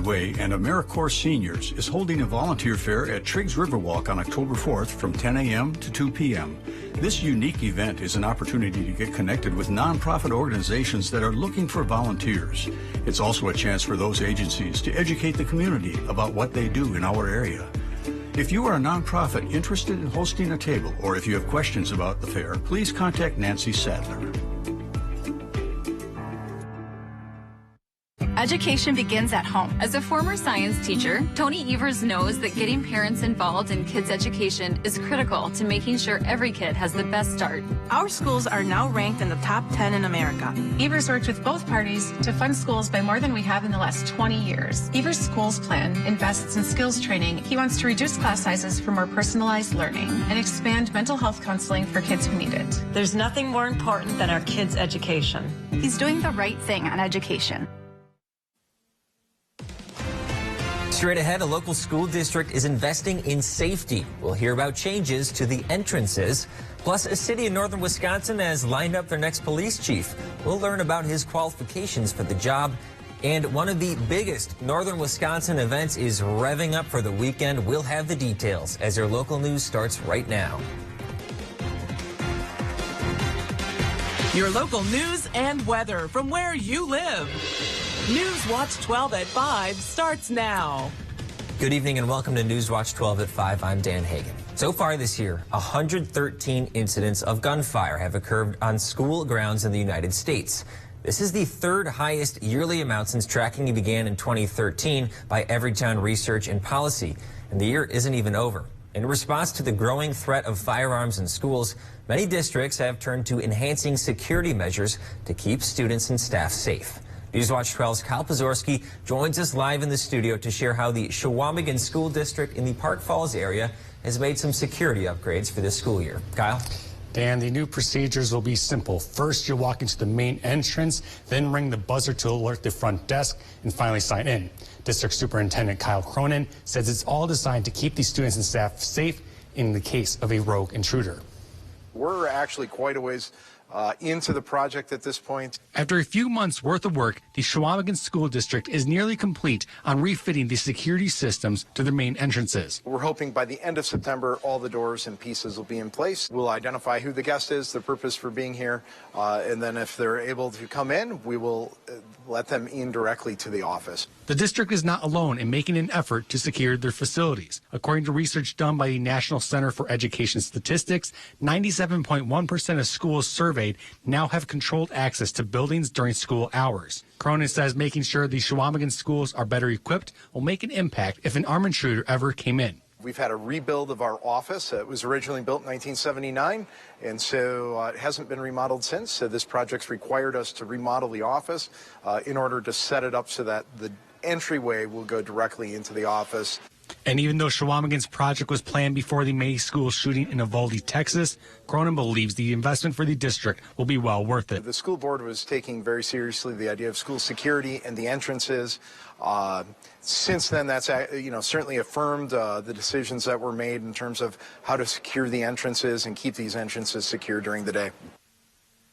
Way and AmeriCorps Seniors is holding a volunteer fair at Triggs Riverwalk on October 4th from 10 a.m. to 2 p.m. This unique event is an opportunity to get connected with nonprofit organizations that are looking for volunteers. It's also a chance for those agencies to educate the community about what they do in our area. If you are a nonprofit interested in hosting a table, or if you have questions about the fair, please contact Nancy Sadler. Education begins at home. As a former science teacher, Tony Evers knows that getting parents involved in kids' education is critical to making sure every kid has the best start. Our schools are now ranked in the top 10 in America. Evers worked with both parties to fund schools by more than we have in the last 20 years. Evers' schools plan invests in skills training. He wants to reduce class sizes for more personalized learning and expand mental health counseling for kids who need it. There's nothing more important than our kids' education. He's doing the right thing on education. Straight ahead, a local school district is investing in safety. We'll hear about changes to the entrances. Plus, a city in northern Wisconsin has lined up their next police chief. We'll learn about his qualifications for the job. And one of the biggest northern Wisconsin events is revving up for the weekend. We'll have the details as your local news starts right now. Your local news and weather from where you live. News Watch 12 at 5 starts now. Good evening and welcome to News Watch 12 at 5. I'm Dan Hagan. So far this year, 113 incidents of gunfire have occurred on school grounds in the United States. This is the third highest yearly amount since tracking began in 2013 by Everytown Research and Policy. And the year isn't even over. In response to the growing threat of firearms in schools, many districts have turned to enhancing security measures to keep students and staff safe. News Watch 12's Kyle Pazorski joins us live in the studio to share how the Chequamegon School District in the Park Falls area has made some security upgrades for this school year. Kyle? Dan, the new procedures will be simple. First, you'll walk into the main entrance, then ring the buzzer to alert the front desk, and finally sign in. District Superintendent Kyle Cronin says it's all designed to keep these students and staff safe in the case of a rogue intruder. We're actually quite a ways into the project at this point. After a few months worth of work, the Chequamegon School District is nearly complete on refitting the security systems to their main entrances. We're hoping by the end of September, all the doors and pieces will be in place. We'll identify who the guest is, the purpose for being here, and then if they're able to come in, we will let them in directly to the office. The district is not alone in making an effort to secure their facilities. According to research done by the National Center for Education Statistics, 97.1% of schools surveyed now have controlled access to buildings during school hours. Cronin says making sure the Chequamegon schools are better equipped will make an impact if an armed intruder ever came in. We've had a rebuild of our office. It was originally built in 1979, and so it hasn't been remodeled since. So this project's required us to remodel the office in order to set it up so that the entryway will go directly into the office. And even though Chequamegon's project was planned before the May school shooting in Uvalde, Texas, Cronin believes the investment for the district will be well worth it. The school board was taking very seriously the idea of school security and the entrances. Since then, that's certainly affirmed the decisions that were made in terms of how to secure the entrances and keep these entrances secure during the day.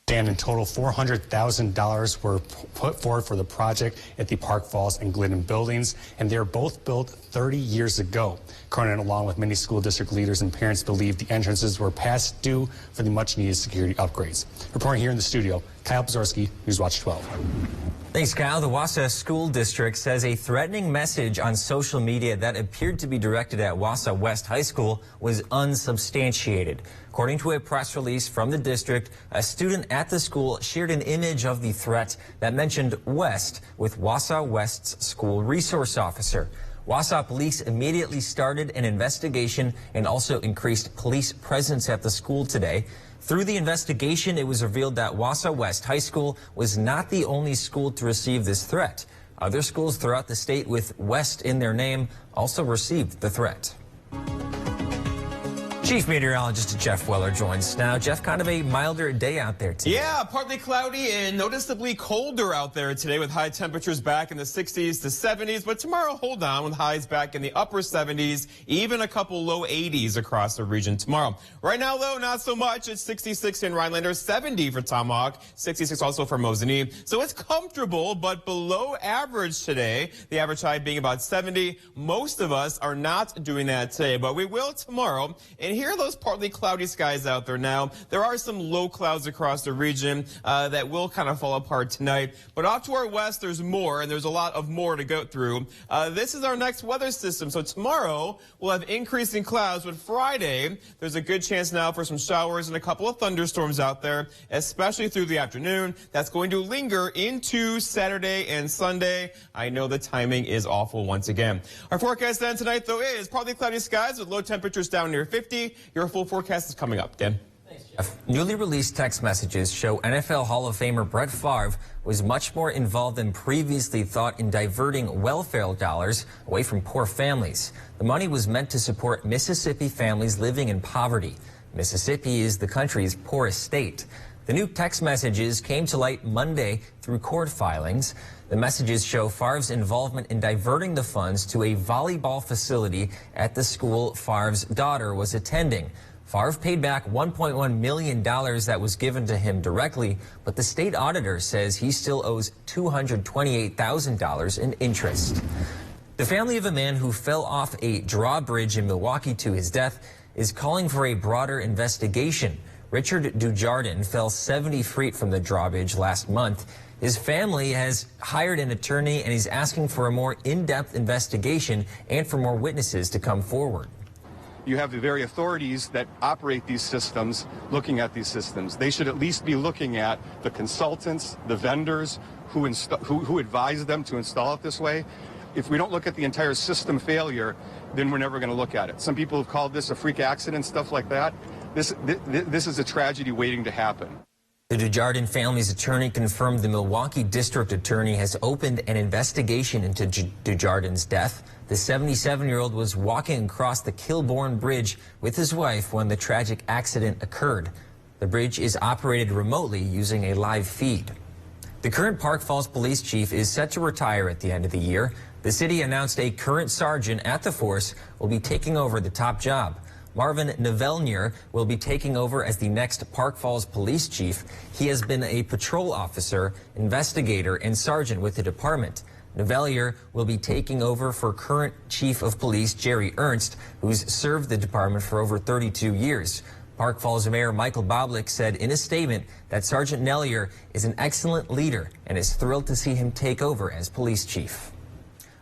Dan, in total, $400,000 were put forward for the project at the Park Falls and Glidden buildings, and they're both built 30 years ago. Cronin, along with many school district leaders and parents, believe the entrances were past due for the much-needed security upgrades. Reporting here in the studio, Kyle Pazorski, News Watch 12. Thanks, Kyle. The Wausau School District says a threatening message on social media that appeared to be directed at Wausau West High School was unsubstantiated. According to a press release from the district, a student at the school shared an image of the threat that mentioned West with Wausau West's school resource officer. Wausau police immediately started an investigation and also increased police presence at the school today. Through the investigation, it was revealed that Wausau West High School was not the only school to receive this threat. Other schools throughout the state with West in their name also received the threat. Chief Meteorologist Jeff Weller joins now. Jeff, kind of a milder day out there today. Yeah, partly cloudy and noticeably colder out there today with high temperatures back in the 60s to 70s. But tomorrow, hold on, with highs back in the upper 70s, even a couple low 80s across the region tomorrow. Right now, though, not so much. It's 66 in Rhinelander, 70 for Tomahawk, 66 also for Mosinee. So it's comfortable, but below average today. The average high being about 70. Most of us are not doing that today, but we will tomorrow. And here are those partly cloudy skies out there now. There are some low clouds across the region that will kind of fall apart tonight. But off to our west, there's more, and there's a lot of more to go through. This is our next weather system. So tomorrow, we'll have increasing clouds, but Friday, there's a good chance now for some showers and a couple of thunderstorms out there, especially through the afternoon. That's going to linger into Saturday and Sunday. I know the timing is awful once again. Our forecast then tonight, though, is partly cloudy skies with low temperatures down near 50. Your full forecast is coming up, Dan. Thanks, Jeff. Newly released text messages show NFL Hall of Famer Brett Favre was much more involved than previously thought in diverting welfare dollars away from poor families. The money was meant to support Mississippi families living in poverty. Mississippi is the country's poorest state. The new text messages came to light Monday through court filings. The messages show Favre's involvement in diverting the funds to a volleyball facility at the school Favre's daughter was attending. Favre paid back $1.1 million that was given to him directly, but the state auditor says he still owes $228,000 in interest. The family of a man who fell off a drawbridge in Milwaukee to his death is calling for a broader investigation. Richard Jardin fell 70 feet from the drawbridge last month. His family has hired an attorney and he's asking for a more in-depth investigation and for more witnesses to come forward. You have the very authorities that operate these systems looking at these systems. They should at least be looking at the consultants, the vendors who advise them to install it this way. If we don't look at the entire system failure, then we're never going to look at it. Some people have called this a freak accident, stuff like that. This is a tragedy waiting to happen. The Jardin family's attorney confirmed the Milwaukee district attorney has opened an investigation into Jardin's death. The 77-year-old was walking across the Kilbourne Bridge with his wife when the tragic accident occurred. The bridge is operated remotely using a live feed. The current Park Falls police chief is set to retire at the end of the year. The city announced a current sergeant at the force will be taking over the top job. Marvin Nevelnier will be taking over as the next Park Falls police chief. He has been a patrol officer, investigator, and sergeant with the department. Nevelnier will be taking over for current chief of police Jerry Ernst, who's served the department for over 32 years. Park Falls Mayor Michael Boblick said in a statement that Sergeant Nellier is an excellent leader and is thrilled to see him take over as police chief.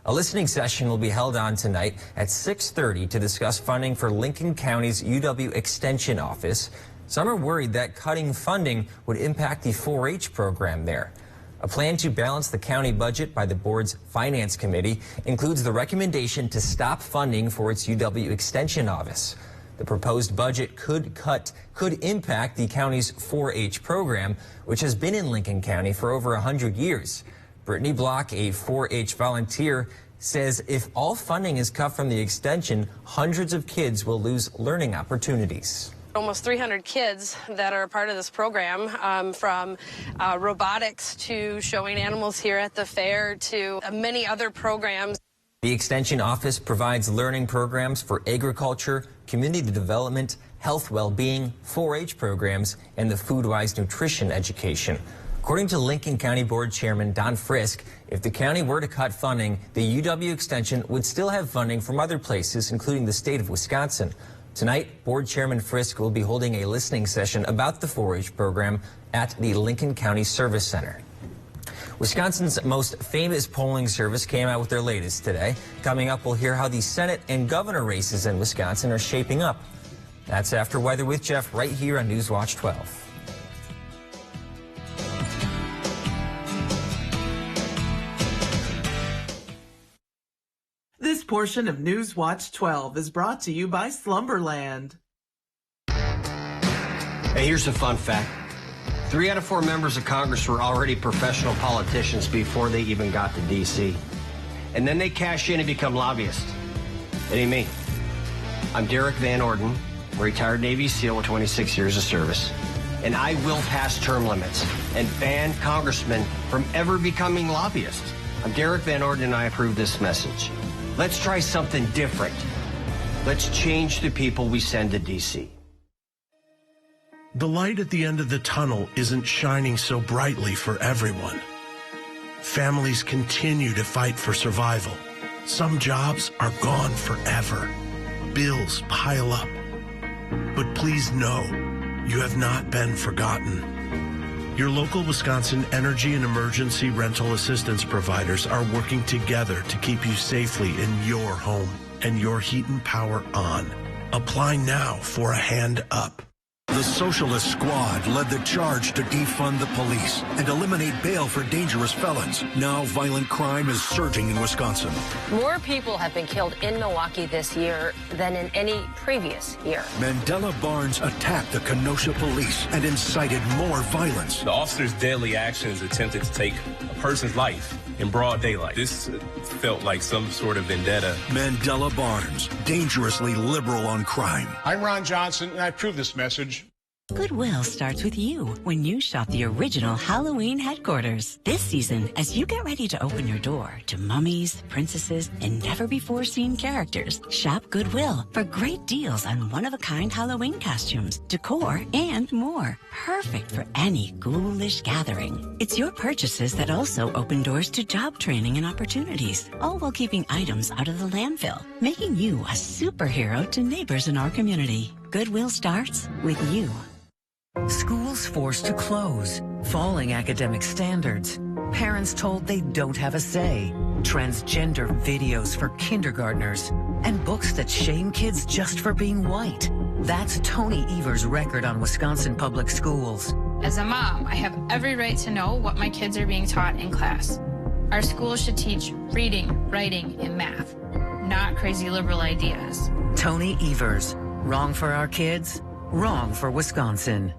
A listening session will be held on tonight at 6:30 to discuss funding for Lincoln County's UW Extension Office. Some are worried that cutting funding would impact the 4-H program there. A plan to balance the county budget by the board's Finance Committee includes the recommendation to stop funding for its UW Extension Office. The proposed budget could impact the county's 4-H program, which has been in Lincoln County for over 100 years. Brittany Block, a 4-H volunteer, says if all funding is cut from the extension, hundreds of kids will lose learning opportunities. Almost 300 kids that are a part of this program, from robotics to showing animals here at the fair to many other programs. The Extension Office provides learning programs for agriculture, community development, health well-being, 4-H programs, and the food-wise nutrition education. According to Lincoln County Board Chairman Don Frisk, if the county were to cut funding, the UW Extension would still have funding from other places, including the state of Wisconsin. Tonight, Board Chairman Frisk will be holding a listening session about the 4-H program at the Lincoln County Service Center. Wisconsin's most famous polling service came out with their latest today. Coming up, we'll hear how the Senate and governor races in Wisconsin are shaping up. That's After Weather with Jeff right here on Newswatch 12. This portion of Newswatch 12 is brought to you by Slumberland. Hey, here's a fun fact. 3 out of 4 members of Congress were already professional politicians before they even got to D.C. And then they cash in and become lobbyists. What do you mean? I'm Derek Van Orden, a retired Navy SEAL with 26 years of service. And I will pass term limits and ban congressmen from ever becoming lobbyists. I'm Derek Van Orden, and I approve this message. Let's try something different. Let's change the people we send to D.C. The light at the end of the tunnel isn't shining so brightly for everyone. Families continue to fight for survival. Some jobs are gone forever. Bills pile up. But please know, you have not been forgotten. Your local Wisconsin energy and emergency rental assistance providers are working together to keep you safely in your home and your heat and power on. Apply now for a hand up. The Socialist Squad led the charge to defund the police and eliminate bail for dangerous felons. Now violent crime is surging in Wisconsin. More people have been killed in Milwaukee this year than in any previous year. Mandela Barnes attacked the Kenosha police and incited more violence. The officer's deadly actions attempted to take a person's life in broad daylight. This felt like some sort of vendetta. Mandela Barnes, dangerously liberal on crime. I'm Ron Johnson, and I approve this message. Goodwill starts with you when you shop the original Halloween headquarters. This season, as you get ready to open your door to mummies, princesses, and never-before-seen characters, shop Goodwill for great deals on one-of-a-kind Halloween costumes, decor, and more. Perfect for any ghoulish gathering. It's your purchases that also open doors to job training and opportunities, all while keeping items out of the landfill, making you a superhero to neighbors in our community. Goodwill starts with you. Schools forced to close, falling academic standards, parents told they don't have a say, transgender videos for kindergartners, and books that shame kids just for being white. That's Tony Evers' record on Wisconsin public schools. As a mom, I have every right to know what my kids are being taught in class. Our schools should teach reading, writing, and math, not crazy liberal ideas. Tony Evers, wrong for our kids, wrong for Wisconsin.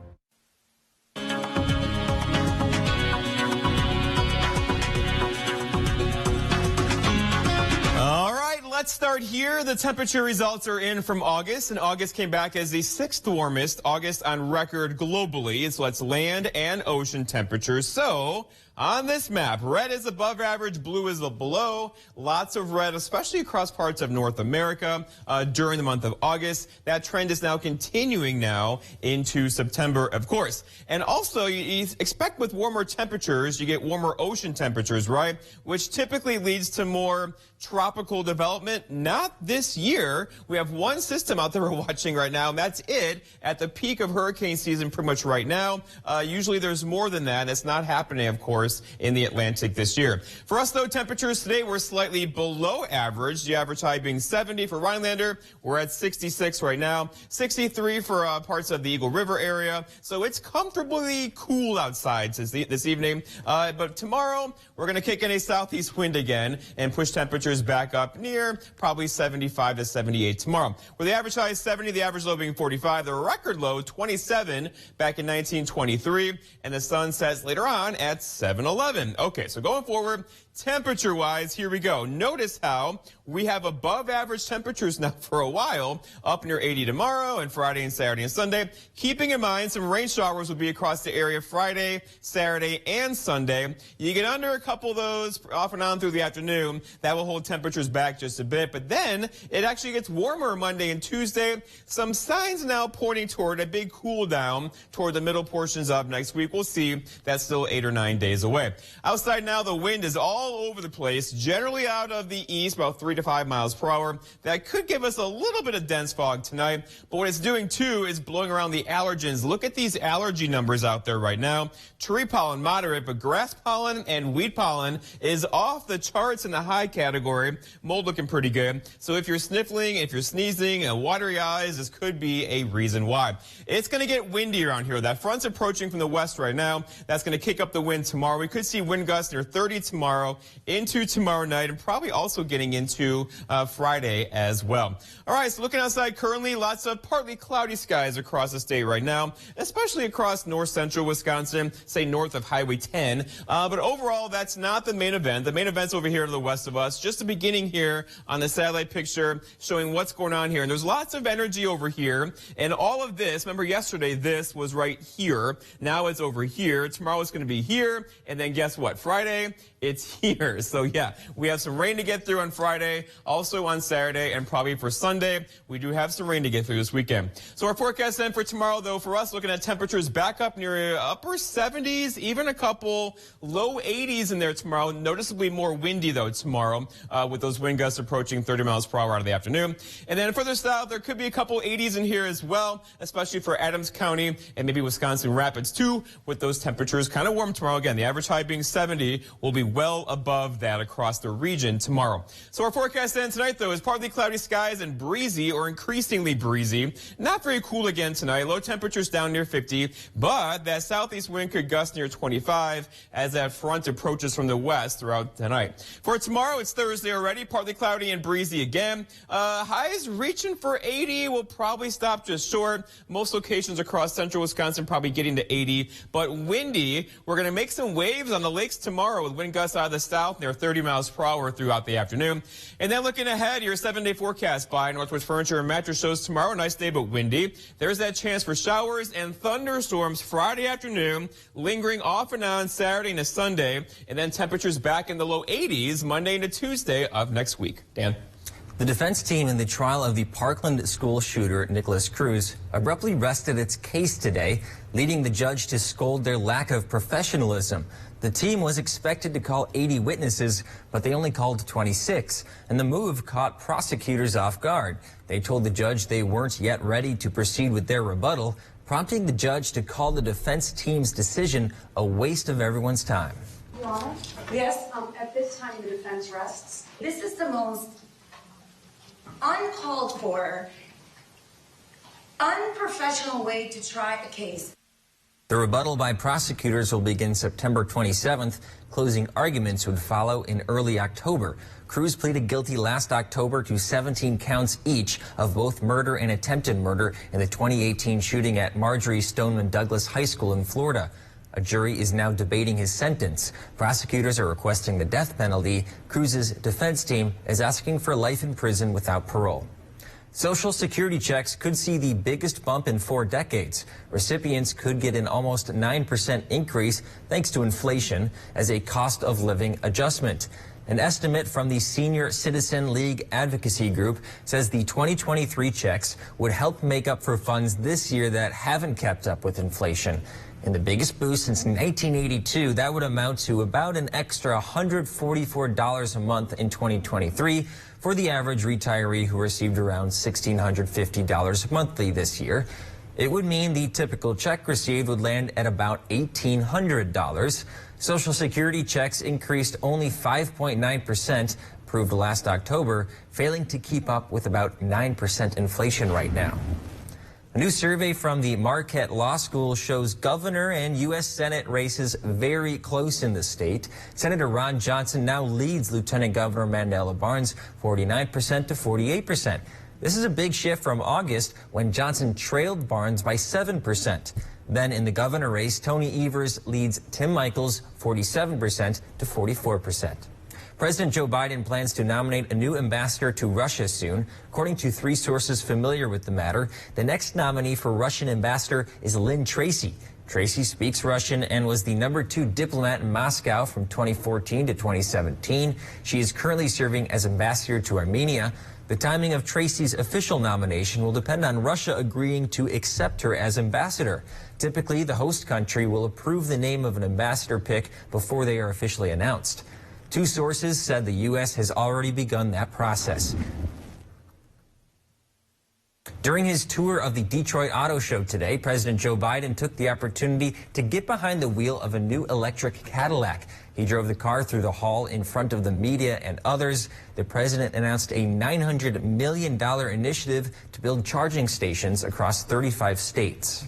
Let's start here. The temperature results are in from August, and August came back as the 6th warmest August on record globally. So that's land and ocean temperatures. So on this map, red is above average, blue is below. Lots of red, especially across parts of North America during the month of August. That trend is now continuing now into September, of course. And also, you expect with warmer temperatures, you get warmer ocean temperatures, right? Which typically leads to more tropical development. Not this year. We have one system out there we're watching right now, and that's it at the peak of hurricane season pretty much right now. Usually there's more than that. It's not happening, of course, in the Atlantic this year. For us, though, temperatures today were slightly below average. The average high being 70 for Rhinelander. We're at 66 right now. 63 for parts of the Eagle River area. So it's comfortably cool outside this evening. But tomorrow, we're going to kick in a southeast wind again and push temperatures back up near probably 75 to 78 tomorrow. Where the average high is 70, the average low being 45, the record low 27 back in 1923, and the sun sets later on at 7:11. Okay, so going forward, temperature-wise, here we go. Notice how we have above average temperatures now for a while, up near 80 tomorrow and Friday and Saturday and Sunday. Keeping in mind some rain showers will be across the area Friday, Saturday, and Sunday. You get under a couple of those off and on through the afternoon. That will hold temperatures back just a bit. But then it actually gets warmer Monday and Tuesday. Some signs now pointing toward a big cool down toward the middle portions of next week. We'll see. That's still 8 or 9 days away. Outside now, the wind is all over the place, generally out of the east, about 3 to 5 miles per hour. That could give us a little bit of dense fog tonight, but what it's doing too is blowing around the allergens. Look at these allergy numbers out there right now. Tree pollen moderate, but grass pollen and wheat pollen is off the charts in the high category. Mold looking pretty good. So if you're sniffling, if you're sneezing and watery eyes, this could be a reason why. It's going to get windy around here. That front's approaching from the west right now. That's going to kick up the wind tomorrow. We could see wind gusts near 30 tomorrow. tomorrow into tomorrow night, and probably also getting into Friday as well. All right, so looking outside currently, lots of partly cloudy skies across the state right now, especially across north central Wisconsin, say north of Highway 10. But overall, that's not the main event. The main event's over here to the west of us, just the beginning here on the satellite picture showing what's going on here. And there's lots of energy over here. And all of this, remember yesterday, this was right here. Now it's over here. Tomorrow it's going to be here. And then guess what? Friday, it's here. So yeah, we have some rain to get through on Friday, also on Saturday, and probably for Sunday. We do have some rain to get through this weekend. So our forecast then for tomorrow, though, for us, looking at temperatures back up near upper 70s, even a couple low 80s in there tomorrow. Noticeably more windy, though, tomorrow, with those wind gusts approaching 30 miles per hour out of the afternoon. And then further south, there could be a couple 80s in here as well, especially for Adams County and maybe Wisconsin Rapids, too, with those temperatures kind of warm tomorrow. Again, the average high being 70 will be well above that across the region tomorrow. So our forecast then tonight, though, is partly cloudy skies and breezy or increasingly breezy. Not very cool again tonight. Low temperatures down near 50, but that southeast wind could gust near 25 as that front approaches from the west throughout tonight. For tomorrow, it's Thursday already, partly cloudy and breezy again. Highs reaching for 80 will probably stop just short. Most locations across central Wisconsin probably getting to 80, but windy. We're going to make some waves on the lakes tomorrow with wind gusts out of the south near 30 miles per hour throughout the afternoon. And then looking ahead, your 7-day forecast by Northwest Furniture and Mattress shows tomorrow, nice day but windy. There's that chance for showers and thunderstorms Friday afternoon, lingering off and on Saturday into Sunday, and then temperatures back in the low 80s Monday into Tuesday of next week. Dan? The defense team in the trial of the Parkland school shooter, Nicholas Cruz, abruptly rested its case today, leading the judge to scold their lack of professionalism. The team was expected to call 80 witnesses, but they only called 26, and the move caught prosecutors off guard. They told the judge they weren't yet ready to proceed with their rebuttal, prompting the judge to call the defense team's decision a waste of everyone's time. Your Honor? Yes. At this time, the defense rests. This is the most uncalled for, unprofessional way to try a case. The rebuttal by prosecutors will begin September 27th. Closing arguments would follow in early October. Cruz pleaded guilty last October to 17 counts each of both murder and attempted murder in the 2018 shooting at Marjorie Stoneman Douglas High School in Florida. A jury is now debating his sentence. Prosecutors are requesting the death penalty. Cruz's defense team is asking for life in prison without parole. Social Security checks could see the biggest bump in 4 decades. Recipients could get an almost 9% increase thanks to inflation as a cost of living adjustment. An estimate from the Senior Citizen League Advocacy Group says the 2023 checks would help make up for funds this year that haven't kept up with inflation. And the biggest boost since 1982, that would amount to about an extra $144 a month in 2023 for the average retiree who received around $1,650 monthly this year. It would mean the typical check received would land at about $1,800. Social Security checks increased only 5.9%, approved last October, failing to keep up with about 9% inflation right now. A new survey from the Marquette Law School shows governor and U.S. Senate races very close in the state. Senator Ron Johnson now leads Lieutenant Governor Mandela Barnes 49% to 48%. This is a big shift from August when Johnson trailed Barnes by 7%. Then in the governor race, Tony Evers leads Tim Michels 47% to 44%. President Joe Biden plans to nominate a new ambassador to Russia soon. According to 3 sources familiar with the matter, the next nominee for Russian ambassador is Lynn Tracy. Tracy speaks Russian and was the #2 diplomat in Moscow from 2014 to 2017. She is currently serving as ambassador to Armenia. The timing of Tracy's official nomination will depend on Russia agreeing to accept her as ambassador. Typically, the host country will approve the name of an ambassador pick before they are officially announced. 2 sources said the U.S. has already begun that process. During his tour of the Detroit Auto Show today, President Joe Biden took the opportunity to get behind the wheel of a new electric Cadillac. He drove the car through the hall in front of the media and others. The president announced a $900 million initiative to build charging stations across 35 states.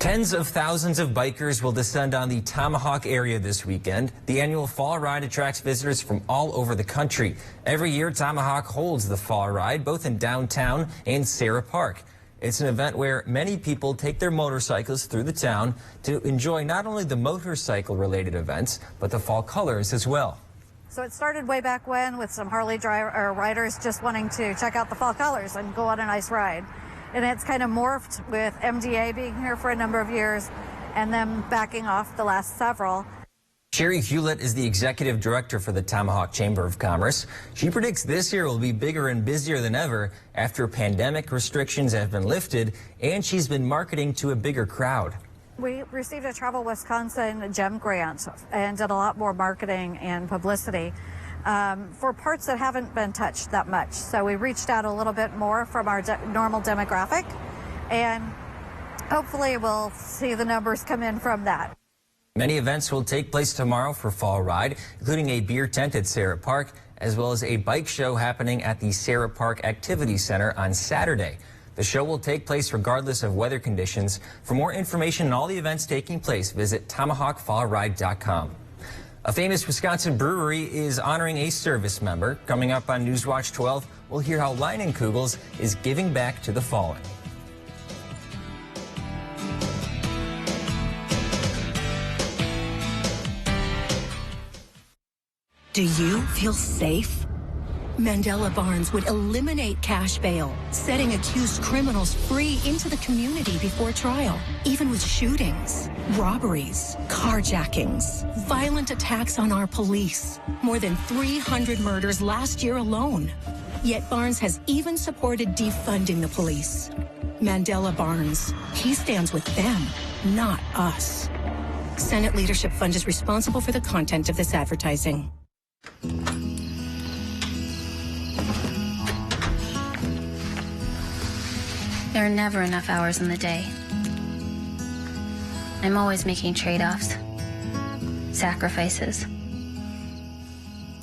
Tens of thousands of bikers will descend on the Tomahawk area this weekend. The annual Fall Ride attracts visitors from all over the country. Every year, Tomahawk holds the Fall Ride, both in downtown and Sarah Park. It's an event where many people take their motorcycles through the town to enjoy not only the motorcycle-related events, but the fall colors as well. So it started way back when with some Harley riders just wanting to check out the fall colors and go on a nice ride. And it's kind of morphed with MDA being here for a number of years and them backing off the last several. Sherry Hewlett is the executive director for the Tomahawk Chamber of Commerce. She predicts this year will be bigger and busier than ever after pandemic restrictions have been lifted, and she's been marketing to a bigger crowd. We received a Travel Wisconsin GEM grant and did a lot more marketing and publicity for parts that haven't been touched that much. So we reached out a little bit more from our normal demographic, and hopefully we'll see the numbers come in from that. Many events will take place tomorrow for Fall Ride, including a beer tent at Sarah Park, as well as a bike show happening at the Sarah Park Activity Center on Saturday. The show will take place regardless of weather conditions. For more information on all the events taking place, visit TomahawkFallRide.com. A famous Wisconsin brewery is honoring a service member. Coming up on Newswatch 12, we'll hear how Leinenkugels is giving back to the fallen. Do you feel safe? Mandela Barnes would eliminate cash bail, setting accused criminals free into the community before trial, even with shootings, robberies, carjackings, violent attacks on our police. More than 300 murders last year alone. Yet Barnes has even supported defunding the police. Mandela Barnes, he stands with them, not us. Senate Leadership Fund is responsible for the content of this advertising. There are never enough hours in the day. I'm always making trade-offs, sacrifices.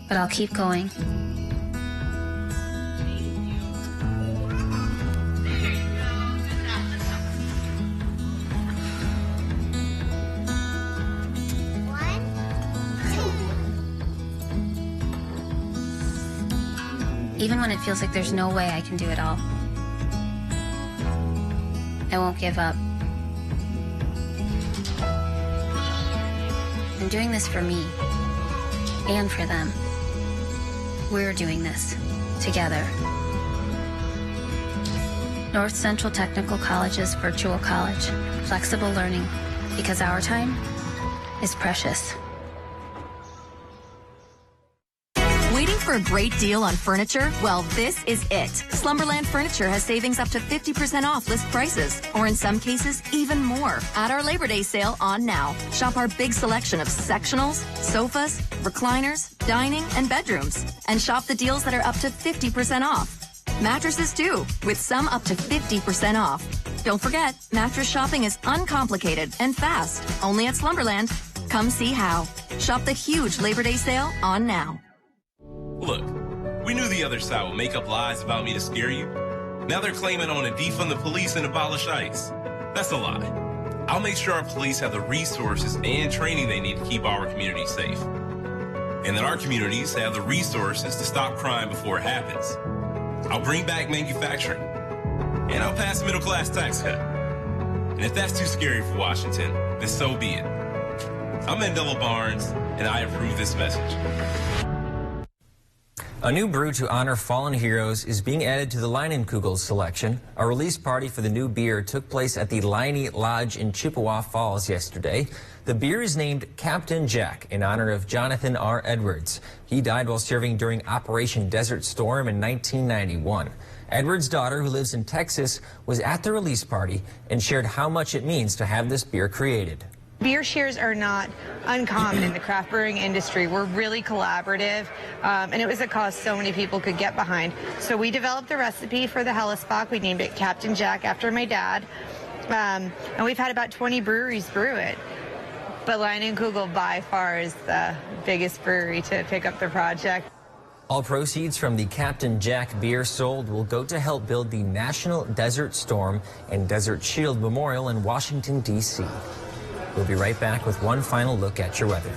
But I'll keep going. Even when it feels like there's no way I can do it all, I won't give up. I'm doing this for me and for them. We're doing this together. North Central Technical College's virtual college. Flexible learning, because our time is precious. Waiting for a great deal on furniture? Well, this is it. Slumberland Furniture has savings up to 50% off list prices, or in some cases, even more, at our Labor Day sale on now. Shop our big selection of sectionals, sofas, recliners, dining, and bedrooms. And shop the deals that are up to 50% off. Mattresses too, with some up to 50% off. Don't forget, mattress shopping is uncomplicated and fast, only at Slumberland. Come see how. Shop the huge Labor Day sale on now. Look, we knew the other side would make up lies about me to scare you. Now they're claiming I want to defund the police and abolish ICE. That's a lie. I'll make sure our police have the resources and training they need to keep our community safe. And that our communities have the resources to stop crime before it happens. I'll bring back manufacturing. And I'll pass a middle-class tax cut. And if that's too scary for Washington, then so be it. I'm Mandela Barnes, and I approve this message. A new brew to honor fallen heroes is being added to the Leinenkugels selection. A release party for the new beer took place at the Leine Lodge in Chippewa Falls yesterday. The beer is named Captain Jack in honor of Jonathan R. Edwards. He died while serving during Operation Desert Storm in 1991. Edwards' daughter, who lives in Texas, was at the release party and shared how much it means to have this beer created. Beer shares are not uncommon in the craft brewing industry. We're really collaborative, and it was a cause so many people could get behind. So we developed the recipe for the Hellesbach. We named it Captain Jack after my dad, and we've had about 20 breweries brew it. But Leinenkugel by far is the biggest brewery to pick up the project. All proceeds from the Captain Jack beer sold will go to help build the National Desert Storm and Desert Shield Memorial in Washington, D.C. We'll be right back with one final look at your weather.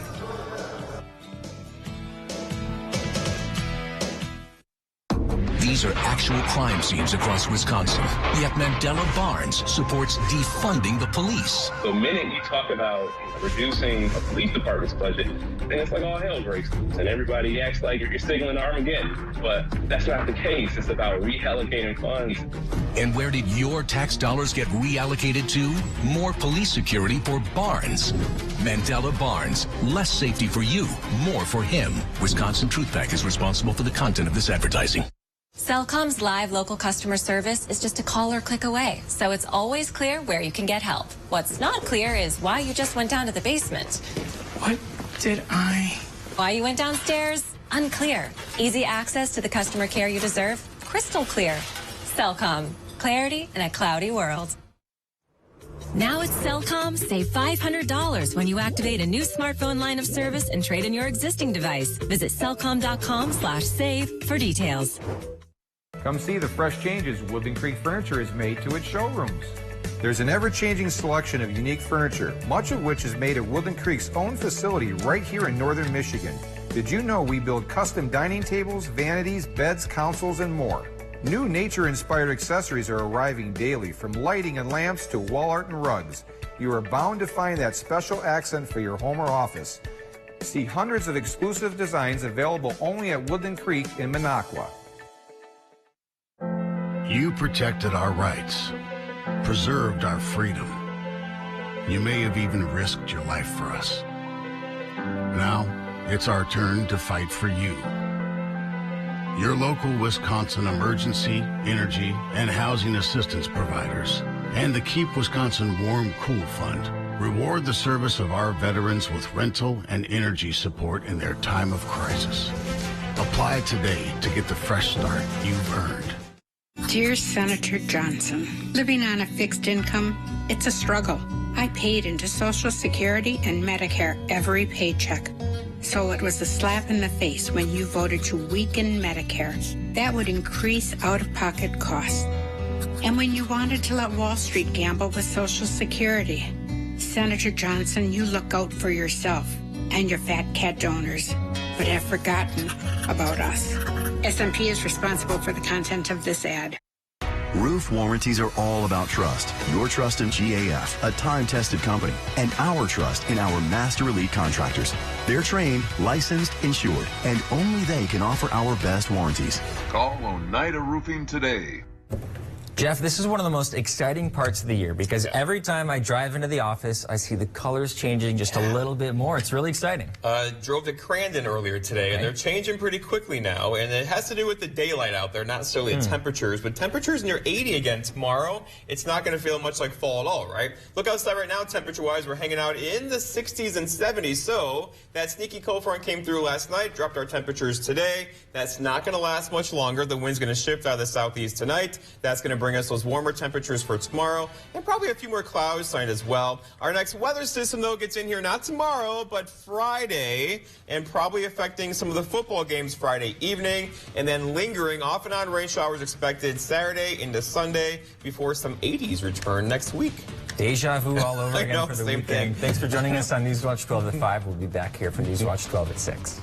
These are actual crime scenes across Wisconsin. Yet Mandela Barnes supports defunding the police. The minute you talk about reducing a police department's budget, then it's like all hell breaks loose, and everybody acts like you're signaling Armageddon. But that's not the case. It's about reallocating funds. And where did your tax dollars get reallocated to? More police security for Barnes. Mandela Barnes. Less safety for you, more for him. Wisconsin Truth Pack is responsible for the content of this advertising. Cellcom's live local customer service is just a call or click away, so it's always clear where you can get help. What's not clear is why you just went down to the basement. What did I? Why you went downstairs? Unclear. Easy access to the customer care you deserve? Crystal clear. Cellcom. Clarity in a cloudy world. Now at Cellcom, save $500 when you activate a new smartphone line of service and trade in your existing device. Visit cellcom.com/save for details. Come see the fresh changes Woodland Creek Furniture has made to its showrooms. There's an ever-changing selection of unique furniture, much of which is made at Woodland Creek's own facility right here in northern Michigan. Did you know we build custom dining tables, vanities, beds, consoles, and more? New nature-inspired accessories are arriving daily, from lighting and lamps to wall art and rugs. You are bound to find that special accent for your home or office. See hundreds of exclusive designs available only at Woodland Creek in Minocqua. You protected our rights, preserved our freedom. You may have even risked your life for us. Now, it's our turn to fight for you. Your local Wisconsin emergency, energy, and housing assistance providers, and the Keep Wisconsin Warm Cool Fund reward the service of our veterans with rental and energy support in their time of crisis. Apply today to get the fresh start you've earned. Dear Senator Johnson, living on a fixed income, it's a struggle. I paid into Social Security and Medicare every paycheck. So it was a slap in the face when you voted to weaken Medicare. That would increase out-of-pocket costs. And when you wanted to let Wall Street gamble with Social Security. Senator Johnson, you look out for yourself and your fat cat donors, but have forgotten about us. SMP is responsible for the content of this ad. Roof warranties are all about trust. Your trust in GAF, a time-tested company, and our trust in our Master Elite contractors. They're trained, licensed, insured, and only they can offer our best warranties. Call Oneida Roofing today. Jeff, this is one of the most exciting parts of the year because every time I drive into the office, I see the colors changing just a little bit more. It's really exciting. Drove to Crandon earlier today, and they're changing pretty quickly now, and it has to do with the daylight out there, not necessarily the temperatures, but temperatures near 80 again tomorrow. It's not going to feel much like fall at all, right? Look outside right now, temperature-wise, we're hanging out in the 60s and 70s, so that sneaky cold front came through last night, dropped our temperatures today. That's not going to last much longer. The wind's going to shift out of the southeast tonight. That's going to bring us those warmer temperatures for tomorrow, and probably a few more clouds signed as well. Our next weather system, though, gets in here not tomorrow, but Friday, and probably affecting some of the football games Friday evening, and then lingering off and on rain showers expected Saturday into Sunday before some 80s return next week. Deja vu all over again for the weekend. Thanks for joining us on Newswatch 12 at 5. We'll be back here for Newswatch 12 at 6.